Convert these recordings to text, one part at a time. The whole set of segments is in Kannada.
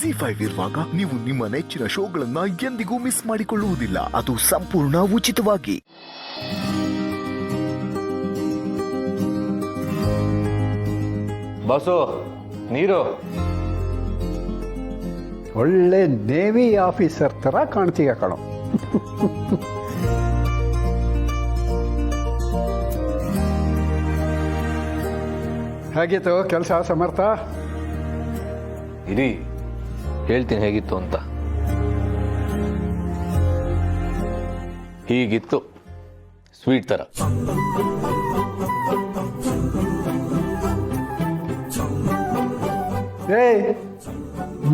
ಜಿ5 ಇರುವಾಗ ನೀವು ನಿಮ್ಮ ನೆಚ್ಚಿನ ಶೋಗಳನ್ನ ಎಂದಿಗೂ ಮಿಸ್ ಮಾಡಿಕೊಳ್ಳುವುದಿಲ್ಲ. ಅದು ಸಂಪೂರ್ಣ ಉಚಿತವಾಗಿ. ಬಾಸು ನೀರು. ಒಳ್ಳೆ ನೇವಿ ಆಫೀಸರ್ ಥರ ಕಾಣ್ತೀಯ ಕಣೋ. ಹೇಗಿತ್ತು ಕೆಲಸ ಸಮರ್ಥ? ಇರಿ ಹೇಳ್ತೀನಿ ಹೇಗಿತ್ತು ಅಂತ. ಹೀಗಿತ್ತು, ಸ್ವೀಟ್ ಥರ. ಏಯ್,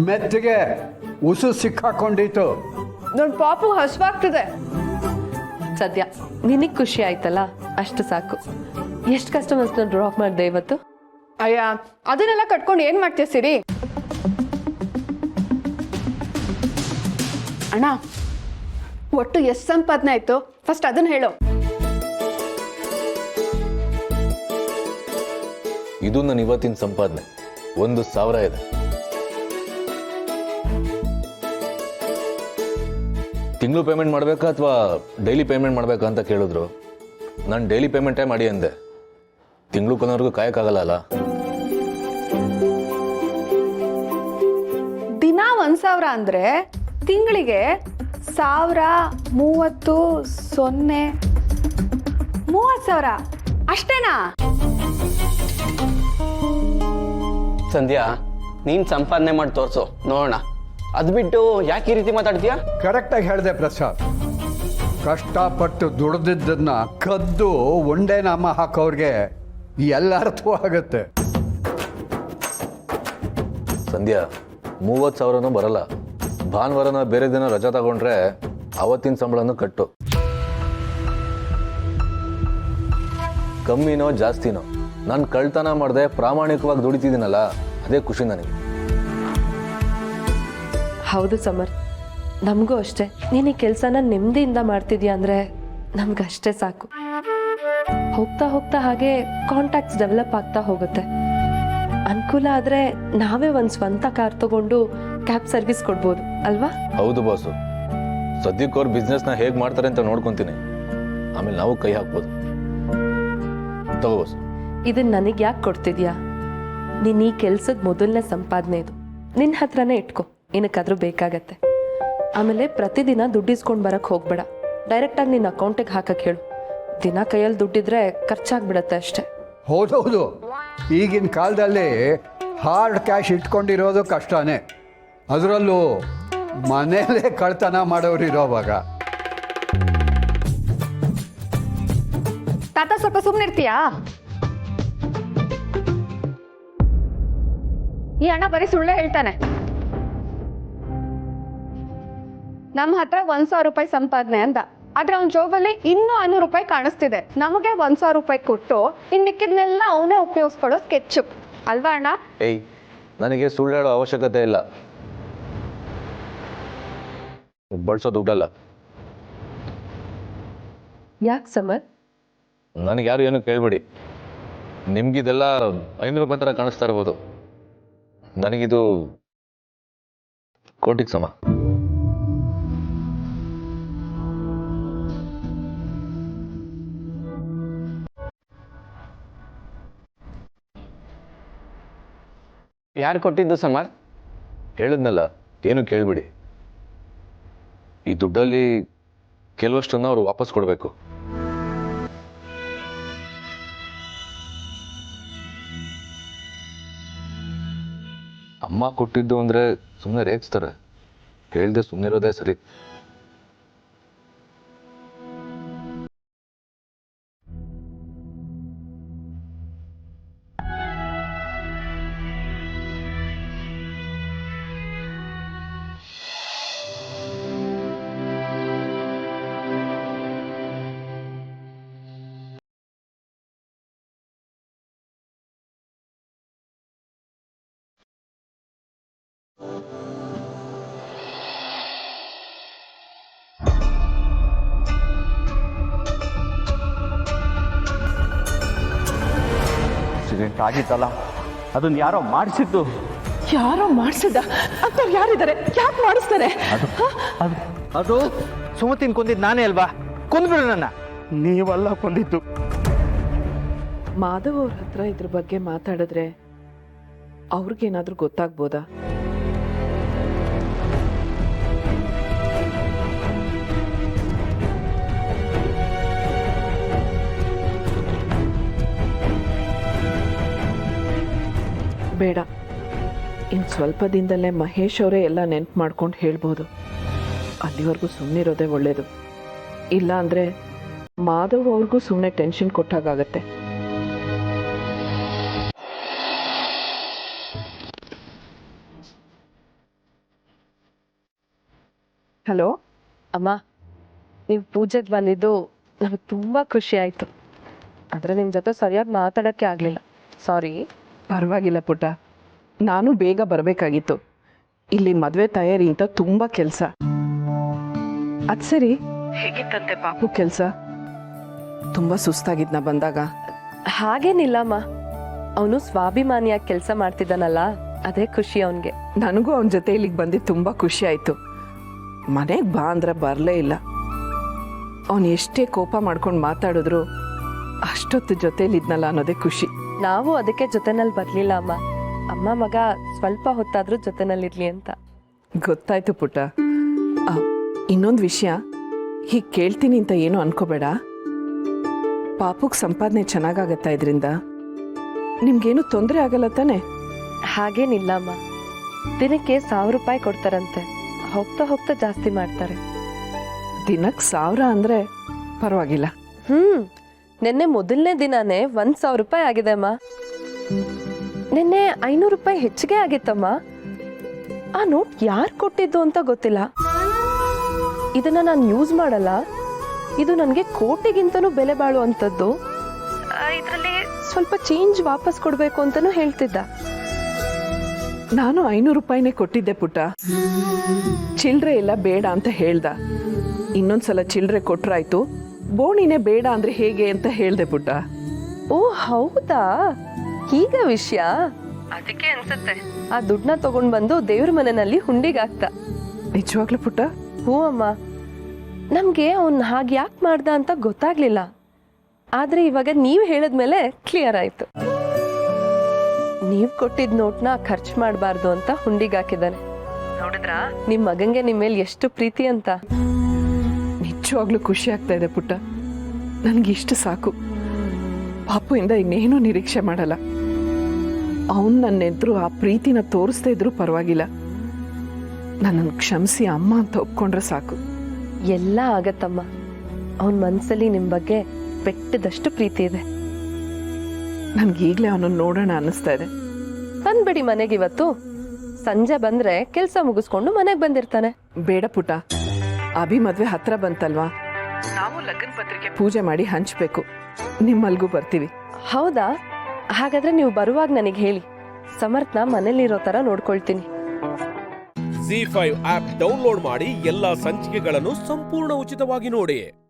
ಮೆತ್ತಗೆ ಉಸು ಸಿಕ್ಕಾಕೊಂಡಿತ್ತು. ದೊಡ್ಡ ಪಾಪು ಹಸುವಾಗ್ತದೆ. ಸದ್ಯ ನಿನಗೆ ಖುಷಿ ಆಯ್ತಲ್ಲ, ಅಷ್ಟು ಸಾಕು. ಎಷ್ಟು ಕಸ್ಟಮರ್ಸ್ನ ಡ್ರಾಪ್ ಮಾಡಿದೆ ಇವತ್ತು? ಅಯ್ಯ, ಅದನ್ನೆಲ್ಲ ಕಟ್ಕೊಂಡು ಏನ್ ಮಾಡ್ತೀಯ ಸಿರಿ? ಅಣ್ಣ, ಒಟ್ಟು ಎಷ್ಟು ಸಂಪಾದನೆ ಆಯ್ತು ಫಸ್ಟ್ ಅದನ್ನ ಹೇಳು. ಇದು ನನ್ನ ಇವತ್ತಿನ ಸಂಪಾದನೆ 1,000 ಇದೆ. ತಿಂಗಳು ಪೇಮೆಂಟ್ ಮಾಡಬೇಕಾ ಅಥವಾ ಡೈಲಿ ಪೇಮೆಂಟ್ ಮಾಡಬೇಕಾ ಅಂತ ಕೇಳಿದ್ರು. ನಾನು ಡೈಲಿ ಪೇಮೆಂಟೇ ಮಾಡಿ ಅಂದೆ. ತಿಂಗಳು ಕೊನೆವರೆಗೂ ಕಾಯಕ್ಕಾಗಲ್ಲ ಅಲ್ಲ. ದಿನ 1,000 ಅಂದ್ರೆ ತಿಂಗಳಿಗೆ 1,030,000 ಅಷ್ಟೇನಾ? ಸಂಧ್ಯಾ, ನೀನ್ ಸಂಪಾದನೆ ಮಾಡಿ ತೋರ್ಸು ನೋಡೋಣ. ಅದ್ ಬಿಟ್ಟು ಯಾಕೆ ಈ ರೀತಿ ಮಾತಾಡ್ತೀಯ? ಕರೆಕ್ಟಾಗಿ ಹೇಳಿದೆ ಪ್ರಸಾದ್. ಕಷ್ಟಪಟ್ಟು ದುಡ್ದಿದ್ದನ್ನ ಕದ್ದು ಒಂದೇ ನಾಮ ಹಾಕೋರ್ಗೆ ಎಲ್ಲ ಅರ್ಥವಾಗುತ್ತೆ. ಸಂಧ್ಯಾ, 30,000 ಬರಲ್ಲ. ಭಾನುವಾರನ ಬೇರೆ ದಿನ ರಜಾ ತಗೊಂಡ್ರೆ ಅವತ್ತಿನ ಸಂಬಳನೂ ಕಟ್ಟು. ಕಮ್ಮಿನೋ ಜಾಸ್ತಿನೋ ನಾನು ಕಳ್ತನ ಮಾಡದೆ ಪ್ರಾಮಾಣಿಕವಾಗಿ ದುಡಿತಿದ್ದೀನಲ್ಲ, ಅದೇ ಖುಷಿ ನನಗೆ. ಹೌದು ಸಮರ್, ನಮಗೂ ಅಷ್ಟೇ. ನೀನು ಈ ಕೆಲಸನ ನೆಮ್ಮದಿಯಿಂದ ಮಾಡ್ತಿದ್ಯಾ ಅಂದರೆ ನಮ್ಗಷ್ಟೇ ಸಾಕು. ಹೋಗ್ತಾ ಹೋಗ್ತಾ ಹಾಗೆ ಕಾಂಟ್ಯಾಕ್ಟ್ಸ್ ಡೆವಲಪ್ ಆಗ್ತಾ ಹೋಗುತ್ತೆ. ಅನುಕೂಲ ಆದರೆ ನಾವೇ ಒಂದು ಸ್ವಂತ ಕಾರ್ ತಗೊಂಡು ಕ್ಯಾಬ್ ಸರ್ವಿಸ್ ಕೊಡ್ಬೋದು ಅಲ್ವಾ? ಹೌದು ಬಾಸು, ಸದ್ಯಕ್ಕೆ ಅವ್ರ ಬಿಸ್ನೆಸ್ನ ಹೇಗೆ ಮಾಡ್ತಾರೆ ಅಂತ ನೋಡ್ಕೊತೀನಿ. ಆಮೇಲೆ ನಾವು ಕೈ ಹಾಕ್ಬೋದು. ತಗೋ ಬಾಸು. ಇದನ್ನ ನನಗೆ ಯಾಕೆ ಕೊಡ್ತಿದ್ಯಾ? ನೀನು ಈ ಕೆಲ್ಸದ ಮೊದಲನೇ ಸಂಪಾದನೆ ಇದು. ನಿನ್ನ ಹತ್ರನೇ ಇಟ್ಕೊ, ಏನಕ್ಕಾದ್ರೂ ಬೇಕಾಗತ್ತೆ. ಆಮೇಲೆ ಪ್ರತಿದಿನ ದುಡ್ಡು ಇಸ್ಕೊಂಡು ಬರಕ್ಕೆ ಹೋಗ್ಬೇಡ. ಡೈರೆಕ್ಟಾಗಿ ನಿನ್ನ ಅಕೌಂಟಿಗೆ ಹಾಕಕ್ಕೆ ಹೇಳು. ದಿನ ಕೈಯಲ್ಲಿ ದುಡ್ಡಿದ್ರೆ ಖರ್ಚಾಗ್ಬಿಡತ್ತೆ ಅಷ್ಟೇ. ಹೌದೌದು, ಈಗಿನ ಕಾಲದಲ್ಲಿ ಹಾರ್ಡ್ ಕ್ಯಾಶ್ ಇಟ್ಕೊಂಡಿರೋದು ಕಷ್ಟನೇ. ಅದರಲ್ಲೂ ಮನೇಲೇ ಕಳ್ತನ ಮಾಡೋರು ಇರೋವಾಗ. ತಾತ ಸ್ವಲ್ಪ ಸುಮ್ಮನೆ ಇರ್ತೀಯಾ? ಈ ಅಣ್ಣ ಬರೀ ಸುಳ್ಳೆ ಹೇಳ್ತಾನೆ. ನಮ್ಮ ಹತ್ರ 1,000 ರೂಪಾಯಿ ಸಂಪಾದನೆ ಅಂತ, ಆದ್ರೆ ಅವ್ನ ಜೋಬಲ್ಲಿ ಇನ್ನೂ 500 ರೂಪಾಯಿ ಕಾಣಿಸ್ತಿದೆ. ನಮಗೆ 1,000 ರೂಪಾಯಿ ಕೊಟ್ಟು ಇನ್ ಮಿಕ್ಕಿದ್ನೆಲ್ಲ ಅವನೇ ಉಪಯೋಗಿಸ್ಕೊಳ್ಳೋ ಸ್ಕೆಚ್ ಅಲ್ವಾ ಅಣ್ಣ? ಏಯ್, ನನಗೆ ಸುಳ್ಳು ಹೇಳೋ ಅವಶ್ಯಕತೆ ಇಲ್ಲ. ಬಳಸೋ ದುಡ್ಡಲ್ಲ. ಯಾಕೆ ಸಮರ್? ನನಗೆ ಯಾರು ಏನು ಕೇಳಬೇಡಿ. ನಿಮ್ಗಿದೆಲ್ಲ 500 ರೂಪಾಯಿ ಥರ ಕಾಣಿಸ್ತಾ ಇರ್ಬೋದು. ನನಗಿದು ಕೋಟಿಗೆ ಸಮ. ಯಾರು ಕೊಟ್ಟಿದ್ದು ಸಮರ್? ಹೇಳಿದ್ನಲ್ಲ, ಏನು ಕೇಳಬೇಡಿ. ಈ ದುಡ್ಡಲ್ಲಿ ಕೆಲವಷ್ಟನ್ನು ಅವರು ವಾಪಸ್ ಕೊಡಬೇಕು. ಅಮ್ಮ ಕೊಟ್ಟಿದ್ದು ಅಂದರೆ ಸುಮ್ಮನೆ ರೇಗಿಸ್ತಾರೆ. ಹೇಳ್ದೆ ಸುಮ್ಮನೆ ಇರೋದೇ ಸರಿ. ಆಕ್ಸಿಡೆಂಟ್ ಆಗಿತ್ತಲ್ಲ, ಅದನ್ನು ಯಾರೋ ಮಾಡಿಸಿದ್ದು ಯಾರೋ ಮಾಡಿಸಿದ ಅಂಥವ್ರು ಯಾರಿದ್ದಾರೆ? ಯಾಕೆ ಮಾಡಿಸ್ತಾರೆ? ಅದು ಸುಮತಿನ್ ಕೊಂದಿದ್ದು ನಾನೇ ಅಲ್ವಾ? ಕೊಂದ್ಬಿಡು ನನ್ನ. ನೀವಲ್ಲ ಕೊಂದಿದ್ದು. ಮಾಧವ್ ಅವ್ರ ಹತ್ರ ಇದ್ರ ಬಗ್ಗೆ ಮಾತಾಡಿದ್ರೆ ಅವ್ರಿಗೇನಾದ್ರೂ ಗೊತ್ತಾಗ್ಬೋದಾ? ಬೇಡ, ಇನ್ನು ಸ್ವಲ್ಪ ದಿನದಲ್ಲೇ ಮಹೇಶ್ ಅವರೇ ಎಲ್ಲ ನೆನ್ಪು ಮಾಡ್ಕೊಂಡು ಹೇಳ್ಬೋದು. ಅಲ್ಲಿವರೆಗೂ ಸುಮ್ಮನಿರೋದೇ ಒಳ್ಳೇದು. ಇಲ್ಲ ಅಂದರೆ ಮಾಧವ್ ಅವ್ರಿಗೂ ಸುಮ್ಮನೆ ಟೆನ್ಷನ್ ಕೊಟ್ಟಾಗತ್ತೆ. ಹಲೋ ಅಮ್ಮ, ನೀವು ಪೂಜೆಗೆ ಬಂದಿದ್ದು ನನಗೆ ತುಂಬ ಖುಷಿ ಆಯಿತು. ಆದರೆ ನಿಮ್ಮ ಜೊತೆ ಸರಿಯಾಗಿ ಮಾತಾಡೋಕ್ಕೆ ಆಗಲಿಲ್ಲ, ಸಾರಿ. ಪರವಾಗಿಲ್ಲ ಪುಟ್ಟ, ನಾನು ಬೇಗ ಬರಬೇಕಾಗಿತ್ತು. ಇಲ್ಲಿ ಮದುವೆ ತಯಾರಿ ಅಂತ ತುಂಬ ಕೆಲಸ. ಅದು ಸರಿ, ಹೇಗಿತ್ತಂತೆ ಪಾಪು ಕೆಲಸ? ತುಂಬ ಸುಸ್ತಾಗಿದ್ನ ಬಂದಾಗ? ಹಾಗೇನಿಲ್ಲಮ್ಮ, ಅವನು ಸ್ವಾಭಿಮಾನಿಯಾಗಿ ಕೆಲಸ ಮಾಡ್ತಿದ್ದಾನಲ್ಲ, ಅದೇ ಖುಷಿ ಅವನಿಗೆ. ನನಗೂ ಅವನ ಜೊತೆ ಇಲ್ಲಿಗೆ ಬಂದಿದ್ದು ತುಂಬ ಖುಷಿ ಆಯಿತು. ಮನೆಗೆ ಬಾ ಅಂದ್ರೆ ಬರಲೇ ಇಲ್ಲ. ಅವನು ಎಷ್ಟೇ ಕೋಪ ಮಾಡ್ಕೊಂಡು ಮಾತಾಡಿದ್ರು ಅಷ್ಟೊತ್ತು ಜೊತೇಲಿದ್ನಲ್ಲ ಅನ್ನೋದೇ ಖುಷಿ. ನಾವು ಅದಕ್ಕೆ ಜೊತೆನಲ್ಲಿ ಬರಲಿಲ್ಲ ಅಮ್ಮ. ಅಮ್ಮ ಮಗ ಸ್ವಲ್ಪ ಹೊತ್ತಾದರೂ ಜೊತೆನಲ್ಲಿರ್ಲಿ ಅಂತ. ಗೊತ್ತಾಯ್ತು ಪುಟ್ಟ. ಇನ್ನೊಂದು ವಿಷಯ, ಹೀಗೆ ಕೇಳ್ತೀನಿ ಅಂತ ಏನು ಅನ್ಕೋಬೇಡ. ಪಾಪುಗೆ ಸಂಪಾದನೆ ಚೆನ್ನಾಗಾಗತ್ತಾ ಇದರಿಂದ? ನಿಮ್ಗೇನು ತೊಂದರೆ ಆಗಲ್ಲ ತಾನೆ? ಹಾಗೇನಿಲ್ಲ ಅಮ್ಮ, ದಿನಕ್ಕೆ 1000 ರೂಪಾಯಿ ಕೊಡ್ತಾರಂತೆ. ಹೋಗ್ತಾ ಹೋಗ್ತಾ ಜಾಸ್ತಿ ಮಾಡ್ತಾರೆ. ದಿನಕ್ಕೆ 1000 ಅಂದರೆ ಪರವಾಗಿಲ್ಲ. ನಿನ್ನೆ ಮೊದಲನೇ ದಿನಾನೇ 1000 ರೂಪಾಯಿ ಆಗಿದೆ ಅಮ್ಮ. ನಿನ್ನೆ 500 ರೂಪಾಯಿ ಹೆಚ್ಚಿಗೆ ಆಗಿತ್ತಮ್ಮ. ಆ ನೋಟ್ ಯಾರು ಕೊಟ್ಟಿದ್ದು ಅಂತ ಗೊತ್ತಿಲ್ಲ. ಇದನ್ನ ನಾನು ಯೂಸ್ ಮಾಡಲ್ಲ. ಇದು ನನಗೆ ಕೋಟಿಗಿಂತನೂ ಬೆಲೆ ಬಾಳುವಂಥದ್ದು. ಇದರಲ್ಲಿ ಸ್ವಲ್ಪ ಚೇಂಜ್ ವಾಪಸ್ ಕೊಡಬೇಕು ಅಂತಲೂ ಹೇಳ್ತಿದ್ದ. ನಾನು 500 ರೂಪಾಯಿನೇ ಕೊಟ್ಟಿದ್ದೆ ಪುಟ್ಟ. ಚಿಲ್ಲರೆ ಎಲ್ಲ ಬೇಡ ಅಂತ ಹೇಳ್ದ. ಇನ್ನೊಂದ್ಸಲ ಚಿಲ್ಲರೆ ಕೊಟ್ರಾಯ್ತು, ಬೋಣಿನೇ ಬೇಡ ಅಂದ್ರೆ ಹೇಗೆ ಅಂತ ಹೇಳ್ದೆ ಪುಟ್ಟ. ಓ ಹೌದಾ, ಈಗ ವಿಷಯ. ಅದಕ್ಕೆ ಅನ್ಸುತ್ತೆ ಆ ದುಡ್ಡನ್ನ ತಗೊಂಡ್ ಬಂದು ದೇವ್ರ ಮನೆಯಲ್ಲಿ ಹುಂಡಿಗಾಕ್ತ. ನಿಜವಾಗ್ಲೂ ಪುಟ್ಟ? ಹ್ಞೂ ಅಮ್ಮ. ನಮ್ಗೆ ಅವ್ನು ಹಾಗೆ ಯಾಕೆ ಮಾಡ್ದ ಅಂತ ಗೊತ್ತಾಗ್ಲಿಲ್ಲ. ಆದ್ರೆ ಇವಾಗ ನೀವು ಹೇಳಿದ್ಮೇಲೆ ಕ್ಲಿಯರ್ ಆಯ್ತು. ನೀವು ಕೊಟ್ಟಿದ್ದ ನೋಟ್ನ ಖರ್ಚು ಮಾಡಬಾರ್ದು ಅಂತ ಹುಂಡಿಗಾಕಿದ್ದಾನೆ. ನೋಡಿದ್ರಾ ನಿಮ್ ಮಗಂಗೆ ನಿಮ್ಮ ಮೇಲೆ ಎಷ್ಟು ಪ್ರೀತಿ ಅಂತ? ನಿಜವಾಗ್ಲೂ ಖುಷಿ ಆಗ್ತಾ ಇದೆ ಪುಟ್ಟ. ನನ್ಗೆ ಇಷ್ಟು ಸಾಕು. ಪಾಪುಯಿಂದ ಇನ್ನೇನು ನಿರೀಕ್ಷೆ ಮಾಡಲ್ಲ. ಅವನು ನನ್ನೆದ್ರು ಆ ಪ್ರೀತಿನ ತೋರಿಸ್ತಾ ಇದ್ರು ಪರವಾಗಿಲ್ಲ. ನನ್ನನ್ನು ಕ್ಷಮಿಸಿ ಅಮ್ಮ ಅಂತ ಒಪ್ಕೊಂಡ್ರೆ ಸಾಕು. ಎಲ್ಲ ಆಗತ್ತಮ್ಮ. ಅವನ ಮನ್ಸಲ್ಲಿ ನಿಮ್ ಬಗ್ಗೆ ಬೆಟ್ಟದಷ್ಟು ಪ್ರೀತಿ ಇದೆ. ನನ್ಗೀಗ್ಲೇ ಅವನನ್ನು ನೋಡೋಣ ಅನ್ನಿಸ್ತಾ ಇದೆ. ಬಂದ್ಬಿಡಿ ಮನೆಗೆ ಇವತ್ತು. ಸಂಜೆ ಬಂದ್ರೆ ಕೆಲಸ ಮುಗಿಸ್ಕೊಂಡು ಮನೆಗೆ ಬಂದಿರ್ತಾನೆ. ಬೇಡ ಪುಟ್ಟ, ಅಭಿ ಮದ್ವೆ ಹತ್ರ ಬಂತಲ್ವಾ, ನಾವು ಲಗ್ನ ಪತ್ರಿಕೆ ಪೂಜೆ ಮಾಡಿ ಹಂಚ್ಬೇಕು. ನಿಮ್ಮಲ್ಗೂ ಬರ್ತೀವಿ. ಹೌದಾ? ಹಾಗಾದ್ರೆ ನೀವು ಬರುವಾಗ ನನಗೆ ಹೇಳಿ. ಸಮರ್ಥನ ಮನೇಲಿರೋ ತರ ನೋಡ್ಕೊಳ್ತೀನಿ. ZEE5 ಆಪ್ ಡೌನ್ಲೋಡ್ ಮಾಡಿ ಎಲ್ಲಾ ಸಂಚಿಕೆಗಳನ್ನು ಸಂಪೂರ್ಣ ಉಚಿತವಾಗಿ ನೋಡಿ.